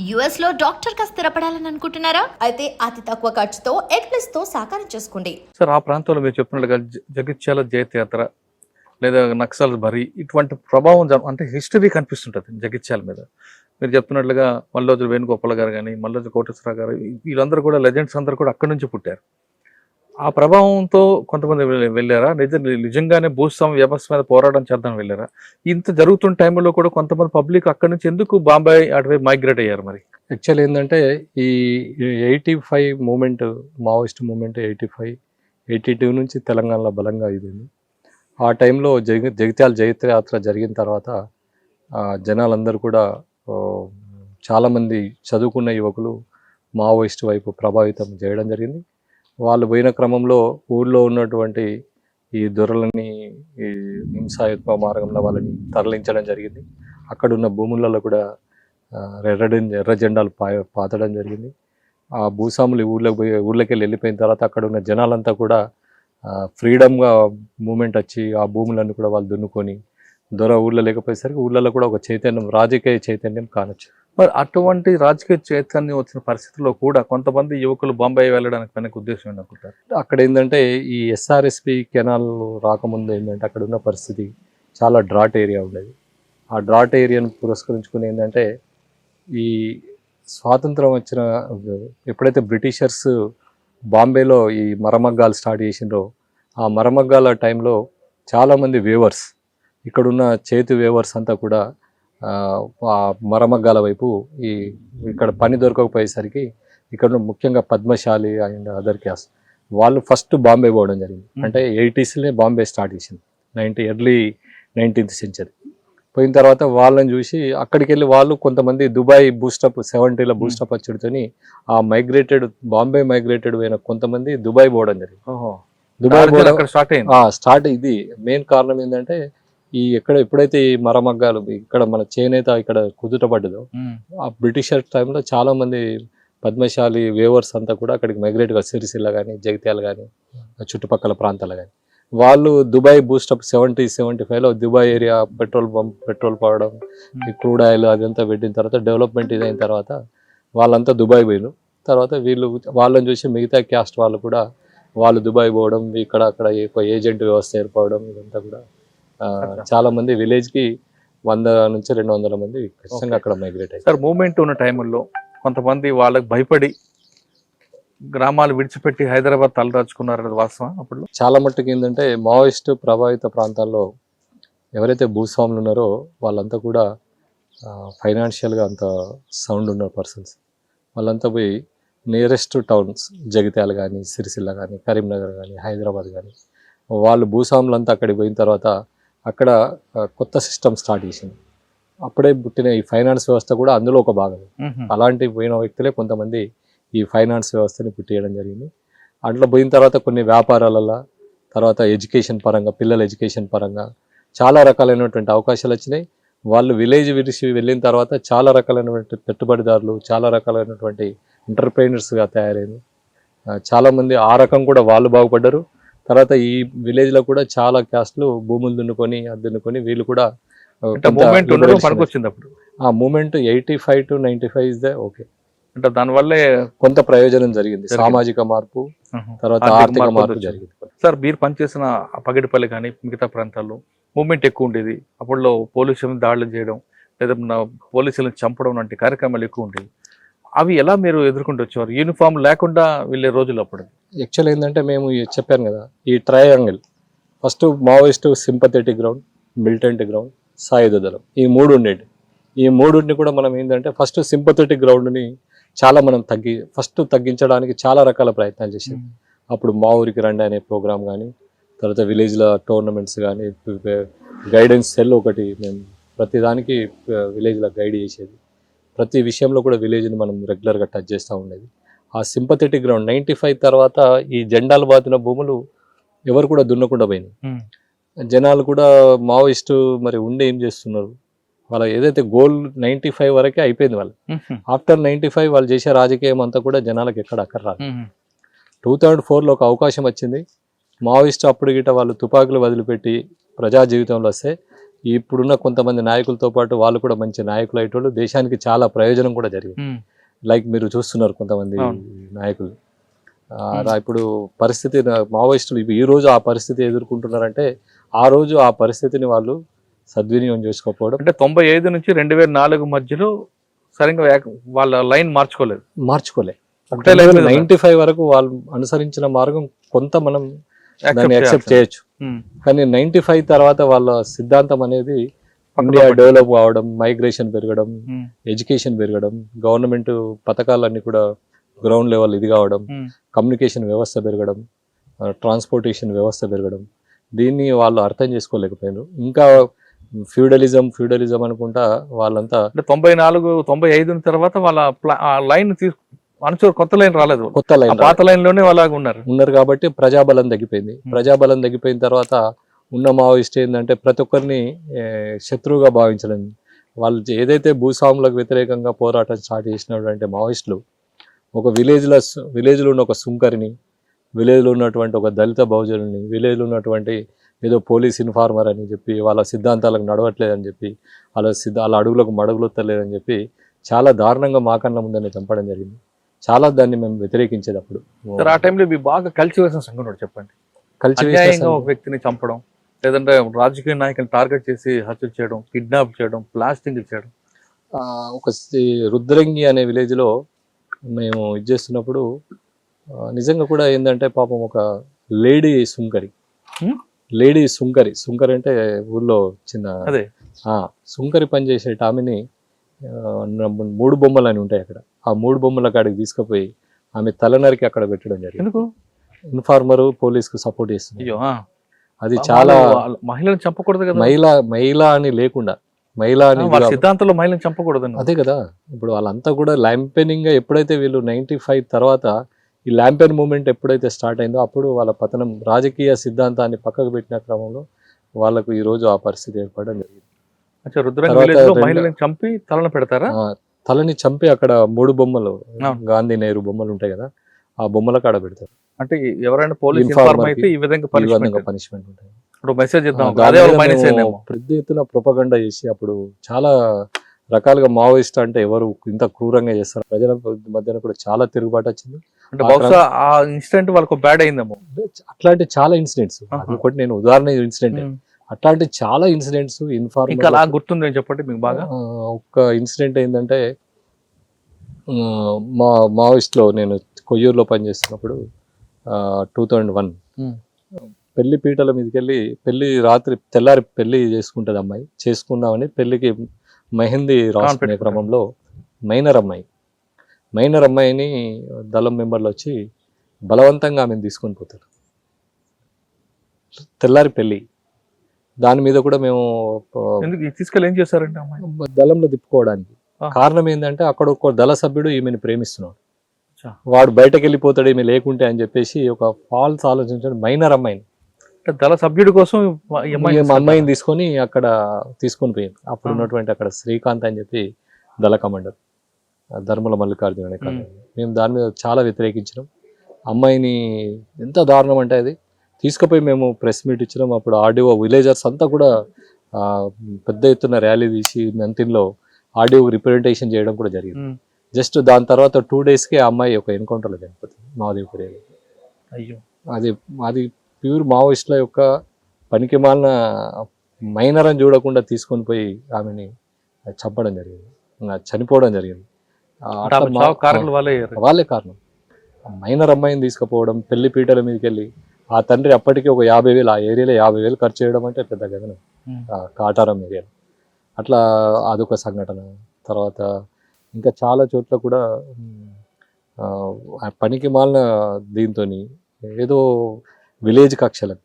US లో doctor గా స్థిరపడాలని అనుకుంటున్నారా? అయితే అతి తక్కువ ఖర్చుతో ఎగ్ప్లస్ తో సాకారం చేసుకోండి. సార్ ఆ ప్రాంతంలో మీరు చెప్పినట్లుగా జగిత్యాల జయత్యాత్ర లేదా నక్సల్ బరి ఇటువంటి ప్రభావం అంటే హిస్టరీ కనిపిస్తుంటుంది జగిత్యాల మీద. మీరు చెప్తున్నట్లుగా మల్లోజు వేణుగోపాల్ గారు కానీ మల్లోజు కోటేశ్వరరావు గారు వీళ్ళందరూ కూడా లెజెండ్స్ అందరూ కూడా అక్కడి నుంచి పుట్టారు. ఆ ప్రభావంతో కొంతమంది వెళ్ళారా? నిజంగానే భూస్వామ్య వ్యవస్థ మీద పోరాటం చేద్దాం వెళ్ళారా? ఇంత జరుగుతున్న టైంలో కూడా కొంతమంది పబ్లిక్ అక్కడి నుంచి ఎందుకు బాంబే అటువైపు మైగ్రేట్ అయ్యారు? మరి యాక్చువల్ ఏంటంటే ఈ 85 మూమెంట్, మావోయిస్ట్ మూమెంట్ 85-82 నుంచి తెలంగాణలో బలంగా ఇదింది. ఆ టైంలో జగిత్యాల జయత్రయాత్ర జరిగిన తర్వాత జనాలందరూ కూడా చాలామంది చదువుకున్న యువకులు మావోయిస్ట్ వైపు ప్రభావితం చేయడం జరిగింది. వాళ్ళు పోయిన క్రమంలో ఊళ్ళో ఉన్నటువంటి ఈ దొరలని ఈ హింసాయుత్వ మార్గంలో వాళ్ళని తరలించడం జరిగింది. అక్కడున్న భూములలో కూడా ఎర్ర జెండాలు పాతడం జరిగింది. ఆ భూస్వాములు ఊళ్ళకి వెళ్ళిపోయిన తర్వాత అక్కడ ఉన్న జనాలంతా కూడా ఫ్రీడమ్గా మూమెంట్ వచ్చి ఆ భూములన్నీ కూడా వాళ్ళు దున్నుకొని దొర ఊళ్ళో లేకపోయేసరికి ఊళ్ళలో కూడా ఒక చైతన్యం, రాజకీయ చైతన్యం కానొచ్చు. మరి అటువంటి రాజకీయ చైతన్యం వచ్చిన పరిస్థితుల్లో కూడా కొంతమంది యువకులు బాంబే వెళ్ళడానికి వెనక ఉద్దేశం ఏంటనుకుంటారు? అక్కడ ఏంటంటే ఈ ఎస్ఆర్ఎస్పి కెనాల్ రాకముందు ఏంటంటే అక్కడ ఉన్న పరిస్థితి చాలా డ్రాట్ ఏరియా ఉండేది. ఆ డ్రాట్ ఏరియాను పురస్కరించుకుని ఏంటంటే ఈ స్వాతంత్రం వచ్చిన ఎప్పుడైతే బ్రిటిషర్స్ బాంబేలో ఈ మరమగ్గాలు స్టార్ట్ చేసిండ్రో ఆ మరమగ్గాల టైంలో చాలామంది వేవర్స్, ఇక్కడున్న చేతి వేవర్స్ అంతా కూడా ఆ మరమగ్గాల వైపు ఇక్కడ పని దొరకకపోయేసరికి ఇక్కడ ముఖ్యంగా పద్మశాలి అండ్ అదర్ క్యాస్ట్ వాళ్ళు ఫస్ట్ బాంబే పోవడం జరిగింది. అంటే 80sలో బాంబే స్టార్ట్ చేసింది, ఎర్లీ 19th సెంచరీ. పోయిన తర్వాత వాళ్ళని చూసి అక్కడికి వెళ్ళి వాళ్ళు కొంతమంది దుబాయ్ బూస్టప్ 70లో బూస్టప్ వచ్చుడితోని ఆ బాంబే మైగ్రేటెడ్ అయిన కొంతమంది దుబాయ్ పోవడం జరిగింది. దుబాయ్ స్టార్ట్ ఇది మెయిన్ కారణం ఏంటంటే ఎప్పుడైతే ఈ మరమగ్గాలు ఇక్కడ మన చేనేత ఇక్కడ కుదుటపడ్డదో ఆ బ్రిటిషర్ టైంలో చాలా మంది పద్మశాలి వేవర్స్ అంతా కూడా అక్కడికి మైగ్రేట్ గా సిరిసిల్ల కానీ జగిత్యాల కానీ చుట్టుపక్కల ప్రాంతాలు కానీ వాళ్ళు దుబాయ్ బూస్టప్ 70-75లో దుబాయ్ ఏరియా పెట్రోల్ పడడం, ఈ క్రూడ్ ఆయిల్ అదంతా పెట్టిన తర్వాత డెవలప్మెంట్ ఇదైన తర్వాత వాళ్ళంతా దుబాయ్ పోయిన తర్వాత వాళ్ళని చూసి మిగతా క్యాస్ట్ వాళ్ళు కూడా వాళ్ళు దుబాయ్ పోవడం, ఇక్కడ అక్కడ ఏజెంట్ వ్యవస్థ ఏర్పడడం, ఇదంతా కూడా చాలా మంది విలేజ్ కి 100 నుంచి 200 మంది ఖచ్చితంగా అక్కడ మైగ్రేట్ అయ్యారు. సార్ మూమెంట్ ఉన్న టైంలో కొంతమంది వాళ్ళకి భయపడి గ్రామాలు విడిచిపెట్టి హైదరాబాద్ తలదాచుకున్నారనేది వాస్తవం. అప్పుడు చాలా మట్టుకు ఏంటంటే మావోయిస్ట్ ప్రభావిత ప్రాంతాల్లో ఎవరైతే భూస్వాములు ఉన్నారో వాళ్ళంతా కూడా ఫైనాన్షియల్గా అంత సౌండ్ ఉన్న పర్సన్స్ వాళ్ళంతా పోయి నియరెస్ట్ టౌన్స్ జగిత్యాల కానీ సిరిసిల్ల కానీ కరీంనగర్ కానీ హైదరాబాద్ కానీ వాళ్ళు భూస్వాములంతా అక్కడికి పోయిన తర్వాత అక్కడ కొత్త సిస్టమ్ స్టార్ట్ చేసింది. అప్పుడే పుట్టిన ఈ ఫైనాన్స్ వ్యవస్థ కూడా అందులో ఒక భాగం. అలాంటి పోయిన వ్యక్తులే కొంతమంది ఈ ఫైనాన్స్ వ్యవస్థని పుట్టియడం జరిగింది. అట్లా పోయిన తర్వాత కొన్ని వ్యాపారాలలో తర్వాత ఎడ్యుకేషన్ పరంగా, పిల్లల ఎడ్యుకేషన్ పరంగా చాలా రకాలైనటువంటి అవకాశాలు వచ్చినాయి. వాళ్ళు విలేజ్ విడిచి వెళ్ళిన తర్వాత చాలా రకాలైనటువంటి పెట్టుబడిదారులు, చాలా రకాలైనటువంటి ఎంటర్ప్రైనర్స్గా తయారైంది. చాలామంది ఆ రకం కూడా వాళ్ళు బాగుపడ్డారు. తర్వాత ఈ విలేజ్లో కూడా చాలా క్యాస్ట్లు భూములు దున్నుకొని వీళ్ళు కూడా పనికొచ్చింది. అప్పుడు ఆ మూమెంట్ 85-95 ఇస్ ద ఓకే. అంటే దానివల్లే కొంత ప్రయోజనం జరిగింది, సామాజిక మార్పు తర్వాత ఆర్థిక మార్పు జరిగింది. సార్ మీరు పనిచేసిన పగిడిపల్లి కానీ మిగతా ప్రాంతాల్లో మూమెంట్ ఎక్కువ ఉండేది. అప్పుడులో పోలీసులను దాడులు చేయడం లేదా పోలీసులను చంపడం వంటి కార్యక్రమాలు ఎక్కువ ఉండేవి. అవి ఎలా మీరు ఎదుర్కొంటూ వచ్చేవారు? యూనిఫామ్ లేకుండా వెళ్ళే రోజులు అప్పుడు? యాక్చువల్ ఏంటంటే మేము చెప్పాను కదా, ఈ triangle first Maoist sympathetic ground, militant ground, సాయుధ దళం, ఈ మూడు ఉండేది. ఈ మూడుని కూడా మనం ఏంటంటే ఫస్ట్ సింపథెటిక్ గ్రౌండ్ని చాలా మనం తగ్గించడానికి చాలా రకాల ప్రయత్నాలు చేసాం. అప్పుడు మా ఊరికి రండి అనే ప్రోగ్రామ్ కానీ, తర్వాత విలేజ్లో టోర్నమెంట్స్ కానీ, గైడెన్స్ సెల్ ఒకటి మేము ప్రతిదానికి విలేజ్లో గైడ్ చేసేది. ప్రతి విషయంలో కూడా విలేజ్ని మనం రెగ్యులర్గా టచ్ చేస్తూ ఉండేది. ఆ సింపథెటిక్ గ్రౌండ్ 95 తర్వాత ఈ జెండాలు బాతిన భూములు ఎవరు కూడా దున్నకుండా పోయింది. జనాలు కూడా మావోయిస్టు మరి ఉండి ఏం చేస్తున్నారు, వాళ్ళ ఏదైతే గోల్ 95 వరకే అయిపోయింది. వాళ్ళు ఆఫ్టర్ 95 వాళ్ళు చేసే రాజకీయం అంతా కూడా జనాలకు ఎక్కడ అక్కర్రాదు. 2004లో ఒక అవకాశం వచ్చింది. మావోయిస్టు అప్పుడు గిట్ట వాళ్ళు తుపాకులు వదిలిపెట్టి ప్రజా జీవితంలో వస్తే ఇప్పుడున్న కొంతమంది నాయకులతో పాటు వాళ్ళు కూడా మంచి నాయకులు అయ్యేటోళ్ళు, దేశానికి చాలా ప్రయోజనం కూడా జరిగింది. లైక్ మీరు చూస్తున్నారు కొంతమంది నాయకులు. ఇప్పుడు పరిస్థితి మావోయిస్టులు ఈ రోజు ఆ పరిస్థితి ఎదుర్కొంటున్నారంటే ఆ రోజు ఆ పరిస్థితిని వాళ్ళు సద్వినియోగం చేసుకోకపోవడం. అంటే 95 నుంచి 2004 మధ్యలో సరిగ్గా వాళ్ళ లైన్ మార్చుకోలేదు. 95 వరకు వాళ్ళు అనుసరించిన మార్గం కొంత మనం దాన్ని యాక్సెప్ట్ చేయొచ్చు. కానీ 95 తర్వాత వాళ్ళ సిద్ధాంతం అనేది ఇండియా డెవలప్ కావడం, మైగ్రేషన్ పెరగడం, ఎడ్యుకేషన్ పెరగడం, గవర్నమెంట్ పథకాలన్నీ కూడా గ్రౌండ్ లెవెల్ ఇది కావడం, కమ్యూనికేషన్ వ్యవస్థ పెరగడం, ట్రాన్స్పోర్టేషన్ వ్యవస్థ పెరగడం, దీన్ని వాళ్ళు అర్థం చేసుకోలేకపోయారు. ఇంకా ఫ్యూడలిజం అనుకుంటా వాళ్ళంతా 94-95 తర్వాత వాళ్ళ లైన్ కొత్త లైన్ రాలేదు, కొత్త లైన్ పాత లైన్ లోనే వాళ్ళ ఉన్నారు కాబట్టి ప్రజాబలం తగ్గిపోయింది. ప్రజాబలం తగ్గిపోయిన తర్వాత ఉన్న మావోయిస్ట్ ఏంటంటే ప్రతి ఒక్కరిని శత్రువుగా భావించడం. వాళ్ళు ఏదైతే భూస్వాములకు వ్యతిరేకంగా పోరాటం స్టార్ట్ చేసినటువంటి మావోయిస్టులు ఒక విలేజ్లో ఉన్న ఒక సుంకరిని, విలేజ్లో ఉన్నటువంటి ఒక దళిత బహుజనుని, విలేజ్లో ఉన్నటువంటి ఏదో పోలీస్ ఇన్ఫార్మర్ అని చెప్పి వాళ్ళ సిద్ధాంతాలకు నడవట్లేదని చెప్పి వాళ్ళ అడుగులకు మడుగులొత్తలేదని చెప్పి చాలా దారుణంగా మా కన్నా ముందని చంపడం జరిగింది. చాలా దాన్ని మేము వ్యతిరేకించేది అప్పుడు. ఆ టైంలో బాగా కలిసివేసిన సంఘటన చెప్పండి. అన్యాయంగా ఒక వ్యక్తిని చంపడం, లేదంటే రాజకీయ నాయకులను టార్గెట్ చేసి హత్య చేయడం, కిడ్నాప్ చేయడం, బ్లాస్టింగ్ చేయడం. ఒక రుద్రంగి అనే విలేజ్లో మేము ఇది చేస్తున్నప్పుడు నిజంగా కూడా ఏంటంటే పాపం ఒక లేడీ సుంకరి అంటే ఊర్లో చిన్న సుంకరి పనిచేసే ఆమెని 3 బొమ్మలు అని ఉంటాయి అక్కడ. ఆ 3 బొమ్మల కాడికి తీసుకుపోయి ఆమె తలనరికి అక్కడ పెట్టడం జరిగింది. ఇన్ఫార్మర్ పోలీస్ కు సపోర్ట్ చేస్తుంది. అది చాలా మహిళను చంపకూడదు కదా, మహిళ అని లేకుండా సిద్ధాంతంలో మహిళను చంపకూడదు. అదే కదా, ఇప్పుడు వాళ్ళంతా కూడా ల్యాంపెనింగ్ గా ఎప్పుడైతే వీళ్ళు 95 తర్వాత ఈ ల్యాంపెన్ మూమెంట్ ఎప్పుడైతే స్టార్ట్ అయిందో అప్పుడు వాళ్ళ పతనం, రాజకీయ సిద్ధాంతాన్ని పక్కకు పెట్టిన క్రమంలో వాళ్ళకు ఈ రోజు ఆ పరిస్థితి ఏర్పడడం జరిగింది. చంపి తలని పెడతారా? తలని చంపి అక్కడ 3 బొమ్మలు, గాంధీ నెహ్రూ బొమ్మలు ఉంటాయి కదా, ఆ బొమ్మల కాడ పెడతారు. అంటే ఎవరైనా పోలీస్ అయితే ఈ విధంగా పనిష్మెంట్ ఉంటుంది. పెద్ద ఎత్తున ప్రొపగండా చేసి అప్పుడు చాలా రకాలుగా మావోయిస్ట్ అంటే ఎవరు ఇంత క్రూరంగా చేస్తారు, ప్రజల మధ్యన కూడా చాలా తిరుగుబాటు వచ్చింది. అంటే బహుశా ఆ ఇన్సిడెంట్ వాళ్ళకు బ్యాడ్ అయిందేమో. అట్లాంటి చాలా ఇన్సిడెంట్స్, ఒకటి నేను ఉదాహరణ ఇన్సిడెంట్, అట్లాంటి చాలా ఇన్సిడెంట్స్ ఇన్ఫార్మర్ గుర్తుంది చెప్పండి మీకు బాగా. ఒక ఇన్సిడెంట్ ఏంటంటే మావోయిస్ట్ లో నేను కొయ్యూరులో పనిచేస్తున్నప్పుడు 2001 పెళ్లి పీటల మీదకి వెళ్ళి తెల్లారి పెళ్లి చేసుకుంటది అమ్మాయి. చేసుకుందామని పెళ్లికి మెహందీ రాసుకునే క్రమంలో మైనర్ అమ్మాయిని దళం మెంబర్లు వచ్చి బలవంతంగా ఆమెను తీసుకొని పోతారు. తెల్లారి పెళ్లి, దాని మీద కూడా మేము తీసుకెళ్ళి ఏం చేస్తారంటే దళంలో తిప్పుకోవడానికి కారణం ఏంటంటే అక్కడ ఒక దళ సభ్యుడు ఈమెను ప్రేమిస్తున్నాడు, వాడు బయటకు వెళ్ళిపోతాడు ఈమె లేకుంటే అని చెప్పేసి ఒక ఫాల్స్ ఆలోచించాడు. మైనర్ అమ్మాయిని దళ సభ్యుడి కోసం అమ్మాయిని తీసుకొని అక్కడ తీసుకొని పోయింది. అప్పుడు ఉన్నటువంటి అక్కడ శ్రీకాంత్ అని చెప్పి దళ కమాండర్, ధర్మల మల్లికార్జున అనే కాదు. మేము దాని మీద చాలా వ్యతిరేకించినాం. అమ్మాయిని ఎంత దారుణం అంటే అది తీసుకుపోయి మేము ప్రెస్ మీట్ ఇచ్చినాం. అప్పుడు ఆర్డీఓ విలేజర్స్ అంతా కూడా పెద్ద ఎత్తున ర్యాలీ తీసి మెంతిన్లో ఆర్డీఓ రిప్రజెంటేషన్ చేయడం కూడా జరిగింది. జస్ట్ దాని తర్వాత 2 డేస్కే ఆ అమ్మాయి ఒక ఎన్కౌంటర్లో చనిపోతుంది మహాదేవ్పూర్. అయ్యో, అది ప్యూర్ మావోయిస్టుల యొక్క పనికి మాలిన మైనర్ అని చూడకుండా తీసుకొని పోయి ఆమెని చంపడం జరిగింది, చనిపోవడం జరిగింది. వాళ్ళే కారణం. మైనర్ అమ్మాయిని తీసుకుపోవడం, పెళ్లి పీటల మీదకి వెళ్ళి ఆ తండ్రి అప్పటికి ఒక 50,000 ఆ ఏరియాలో 50,000 ఖర్చు చేయడం అంటే పెద్ద గగనం కాటారం ఏరియాలో. అట్లా అదొక సంఘటన. తర్వాత ఇంకా చాలా చోట్ల కూడా పనికి మాలిన దీంతో ఏదో విలేజ్ కక్షలను,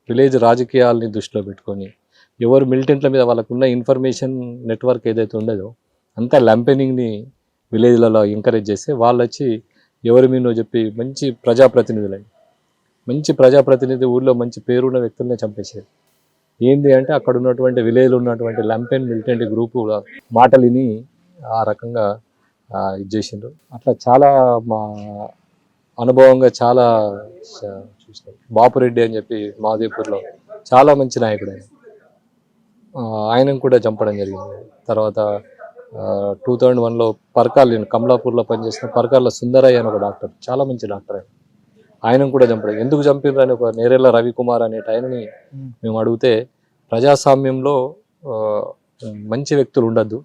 విలేజ్ రాజకీయాలని దృష్టిలో పెట్టుకొని ఎవరు మిలిటెంట్ల మీద వాళ్ళకున్న ఇన్ఫర్మేషన్ నెట్వర్క్ ఏదైతే ఉండదో అంతా ల్యాంపెనింగ్ని విలేజ్లలో ఎంకరేజ్ చేస్తే వాళ్ళు వచ్చి ఎవరి మీనో చెప్పి మంచి ప్రజాప్రతినిధి ఊళ్ళో మంచి పేరున్న వ్యక్తులనే చంపేసేది. ఏంది అంటే అక్కడ ఉన్నటువంటి విలేజ్లో ఉన్నటువంటి లంపెన్ మిలిటెంట్ గ్రూపు మాటలు విని ఆ రకంగా ఇది చేసిండ్రు. అట్లా చాలా మా అనుభవంగా చాలా చూసినాం. బాపురెడ్డి అని చెప్పి మాదేపూర్లో చాలా మంచి నాయకుడు ఆయన. ఆయనను కూడా చంపడం జరిగింది. తర్వాత 2001లో పర్కాల్, నేను కమలాపూర్లో పనిచేసిన పర్కాల్లో సుందరయ్య అని ఒక డాక్టర్, చాలా మంచి డాక్టర్ ఆయన, ఆయనను కూడా చంపడం. ఎందుకు చంపిర్రు అని ఒక నేరెళ్ళ రవికుమార్ అనే ఆయనని మేము అడిగితే, ప్రజాస్వామ్యంలో ఆ, మంచి వ్యక్తులు ఉండద్దు,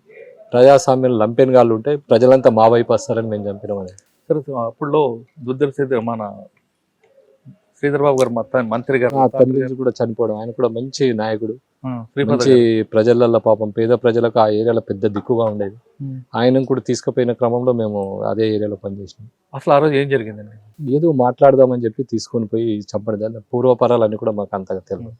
ప్రజాస్వామ్యంలో లంపెన్ గాళ్ళు ఉంటే ప్రజలంతా మా వైపు వస్తారని మేము చంపినామని. తర్వాత అప్పుడులో దుద్దల శ్రీధర్ మన శ్రీధర్ బాబు గారు మంత్రి గారు తండ్రి నుంచి కూడా చనిపోవడం. ఆయన కూడా మంచి నాయకుడు, శ్రీపాద మంచి గారు. ప్రజలలో పాపం పేద ప్రజలకు ఆ ఏరియాలో పెద్ద దిక్కుగా ఉండేది. ఆయనను కూడా తీసుకుపోయిన క్రమంలో మేము అదే ఏరియాలో పనిచేసినాం. అసలు ఆ రోజు ఏం జరిగిందండి? ఏదో మాట్లాడదామని చెప్పి తీసుకొని పోయి చంపడం. పూర్వపరాలన్నీ కూడా మాకు అంతగా తెలియదు.